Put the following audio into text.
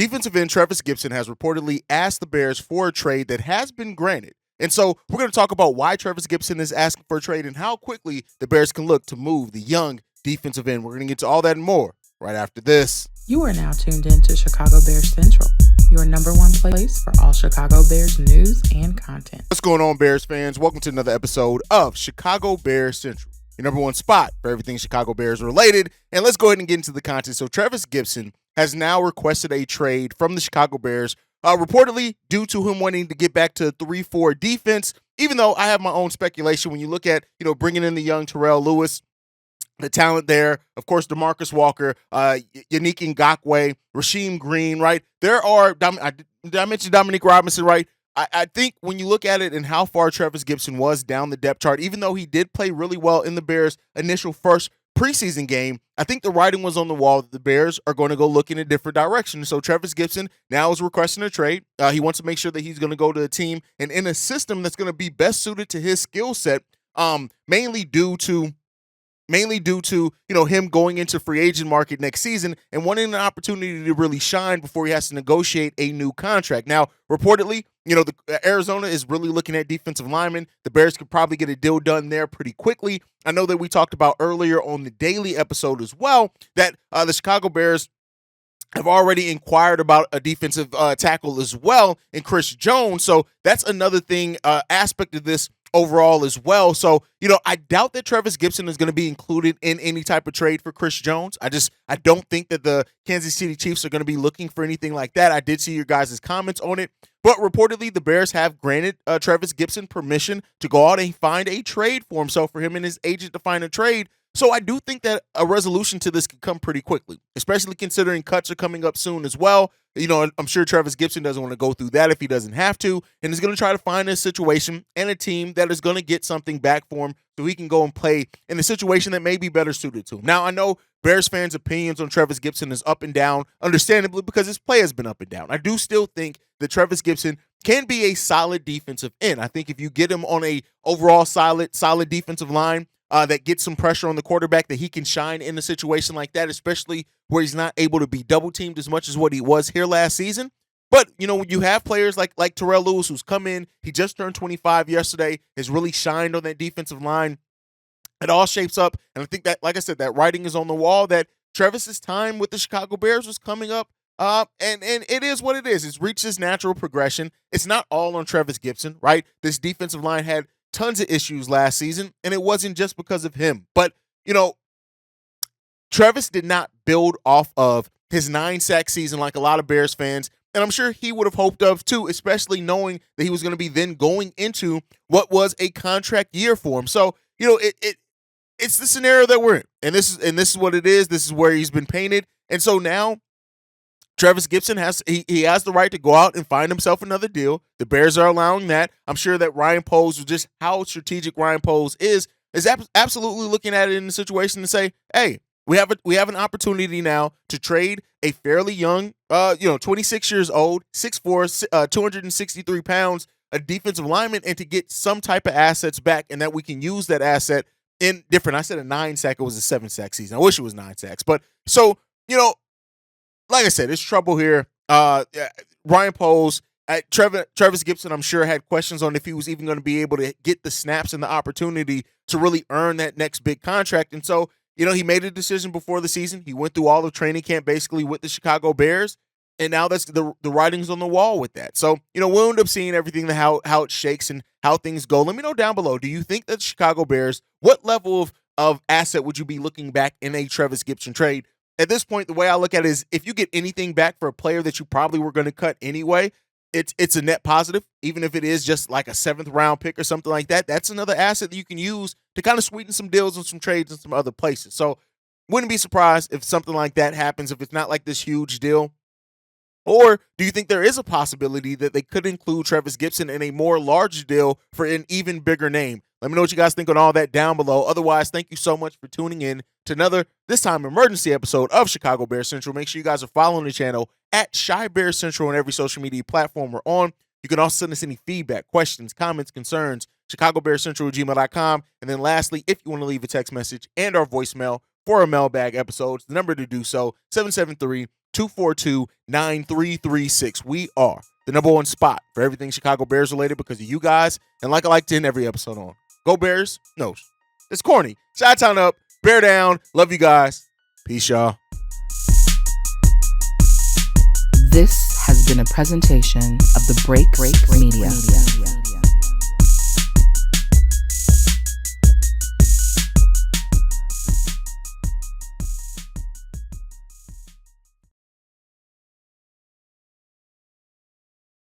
defensive end Trevis Gipson has reportedly asked the Bears for a trade that has been granted. And so we're going to talk about why Trevis Gipson is asking for a trade and how quickly the Bears can look to move the young defensive end. We're going to get to all that and more right after this. You are now tuned in to Chicago Bears Central, your number one place for all Chicago Bears news and content. What's going on, Bears fans? Welcome to another episode of Chicago Bears Central, your number one spot for everything Chicago Bears related. And let's go ahead and get into the content. So Trevis Gipson has now requested a trade from the Chicago Bears, reportedly due to him wanting to get back to 3-4 defense, even though I have my own speculation. When you look at, bringing in the young Terrell Lewis, the talent there, of course, DeMarcus Walker, Yannick Ngakoue, Rasheem Green, right? There are, did I mention Dominique Robinson, right? I think when you look at it and how far Trevis Gipson was down the depth chart, even though he did play really well in the Bears' initial first preseason game, I think the writing was on the wall that the Bears are going to go look in a different direction. So Trevis Gipson now is requesting a trade. He wants to make sure that he's going to go to a team and in a system that's going to be best suited to his skill set, mainly due to him going into free agent market next season and wanting an opportunity to really shine before he has to negotiate a new contract. Now, reportedly, Arizona is really looking at defensive linemen. The Bears could probably get a deal done there pretty quickly. I know that we talked about earlier on the daily episode as well that the Chicago Bears have already inquired about a defensive tackle as well in Chris Jones. So that's another thing, aspect of this overall as well. So, I doubt that Trevis Gipson is going to be included in any type of trade for Chris Jones. I don't think that the Kansas City Chiefs are going to be looking for anything like that. I did see your guys' comments on it, but reportedly the Bears have granted Trevis Gipson permission to go out and find a trade for him. So for him and his agent to find a trade. So I do think that a resolution to this could come pretty quickly, especially considering cuts are coming up soon as well. I'm sure Trevis Gipson doesn't want to go through that if he doesn't have to, and is going to try to find a situation and a team that is going to get something back for him so he can go and play in a situation that may be better suited to him. Now, I know Bears fans' opinions on Trevis Gipson is up and down, understandably, because his play has been up and down. I do still think that Trevis Gipson can be a solid defensive end. I think if you get him on a overall solid defensive line, that gets some pressure on the quarterback, that he can shine in a situation like that, especially where he's not able to be double teamed as much as what he was here last season. But, when you have players like Terrell Lewis, who's come in, he just turned 25 yesterday, has really shined on that defensive line. It all shapes up. And I think that, like I said, that writing is on the wall that Trevis's time with the Chicago Bears was coming up. And it is what it is. It's reached its natural progression. It's not all on Trevis Gipson, right? This defensive line had tons of issues last season, and it wasn't just because of him. But, Trevis did not build off of his 9-sack season like a lot of Bears fans, and I'm sure he would have hoped of too, especially knowing that he was going to be then going into what was a contract year for him. So, it's the scenario that we're in, and this is what it is. This is where he's been painted, and so now Trevis Gipson has the right to go out and find himself another deal. The Bears are allowing that. I'm sure that Ryan Poles, just how strategic Ryan Poles is absolutely looking at it in the situation to say, hey, we have an opportunity now to trade a fairly young, 26 years old, 6'4", 263 pounds, a defensive lineman, and to get some type of assets back, and that we can use that asset in different. I said a 9-sack, it was a 7-sack season. I wish it was 9 sacks, but so like I said, it's trouble here. Ryan Poles, Trevis Gipson, I'm sure, had questions on if he was even going to be able to get the snaps and the opportunity to really earn that next big contract. And so, he made a decision before the season. He went through all of training camp basically with the Chicago Bears, and now that's the writing's on the wall with that. So, we'll end up seeing everything, how it shakes and how things go. Let me know down below. Do you think that the Chicago Bears, what level of asset would you be looking back in a Trevis Gipson trade? At this point, the way I look at it is if you get anything back for a player that you probably were going to cut anyway, it's a net positive, even if it is just like a 7th-round pick or something like that. That's another asset that you can use to kind of sweeten some deals and some trades in some other places. So wouldn't be surprised if something like that happens, if it's not like this huge deal. Or do you think there is a possibility that they could include Trevis Gipson in a more large deal for an even bigger name? Let me know what you guys think on all that down below. Otherwise, thank you so much for tuning in to another, this time, emergency episode of Chicago Bears Central. Make sure you guys are following the channel at Chi Bears Central on every social media platform we're on. You can also send us any feedback, questions, comments, concerns, chicagobearscentral@gmail.com. And then lastly, if you want to leave a text message and our voicemail for our mailbag episodes, the number to do so, 242-9336. We are the number one spot for everything Chicago Bears related because of you guys. And like I like to end every episode on, go Bears. No, it's corny. Chi-town up, bear down. Love you guys. Peace, y'all. This has been a presentation of the Break Media.